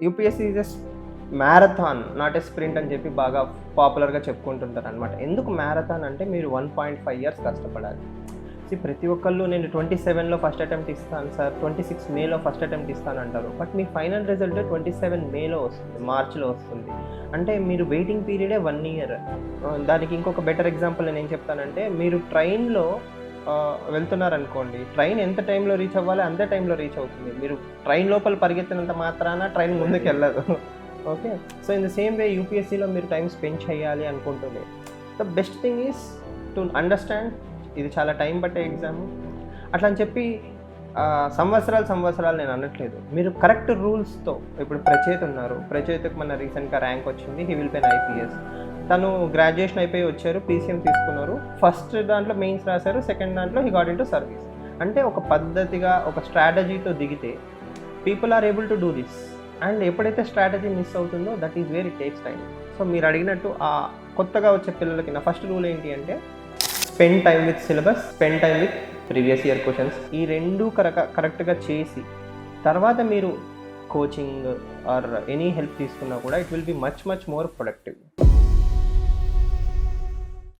UPSC is a marathon not a sprint అని చెప్పి బాగా పాపులర్గా చెప్పుకుంటుంటారు అనమాట. ఎందుకు మ్యారథాన్ అంటే మీరు 1.5 years కష్టపడాలి. ప్రతి ఒక్కళ్ళు నేను 27లో ఫస్ట్ అటెంప్ట్ ఇస్తాను సార్, 26 మేలో ఫస్ట్ అటెంప్ట్ ఇస్తాను అంటారు. బట్ మీ ఫైనల్ రిజల్ట్ 27 మేలో వస్తుంది, మార్చిలో వస్తుంది. అంటే మీరు వెయిటింగ్ పీరియడే 1 year. దానికి ఇంకొక బెటర్ ఎగ్జాంపుల్ నేను ఏం చెప్తానంటే, మీరు ట్రైన్లో వెళ్తున్నారనుకోండి, ట్రైన్ ఎంత టైంలో రీచ్ అవ్వాలి అంతే టైంలో రీచ్ అవుతుంది. మీరు ట్రైన్ లోపల పరిగెత్తినంత మాత్రాన ట్రైన్ ముందుకు వెళ్ళదు. Okay, so in the same way యూపీఎస్సీలో మీరు టైం స్పెండ్ చేయాలి అనుకుంటుంది. The best thing is to understand ఇది చాలా టైం పట్టే ఎగ్జామ్ అట్లా అని చెప్పి సంవత్సరాలు నేను అనట్లేదు. మీరు కరెక్ట్ రూల్స్తో, ఇప్పుడు ప్రచేత్ ఉన్నారు, ప్రచేత్కి మన రీసెంట్గా ర్యాంక్ వచ్చింది, హీ విల్ పెన్ ఐపీఎస్. తను గ్రాడ్యుయేషన్ అయిపోయి వచ్చారు, పీసీఎం తీసుకున్నారు, ఫస్ట్ దాంట్లో మెయిన్స్ రాశారు, సెకండ్ దాంట్లో he got into service. అంటే ఒక పద్ధతిగా ఒక స్ట్రాటజీతో దిగితే people are able to do this. And ఎప్పుడైతే స్ట్రాటజీ మిస్ అవుతుందో that is where it takes time. So మీరు అడిగినట్టు ఆ కొత్తగా వచ్చే పిల్లలకి నా ఫస్ట్ రూల్ ఏంటి అంటే, spend time with syllabus, spend time with previous year questions. ఈ రెండు కరెక్ట్గా చేసి తర్వాత మీరు కోచింగ్ ఆర్ ఎనీ హెల్ప్ తీసుకున్నా కూడా it will be much more productive.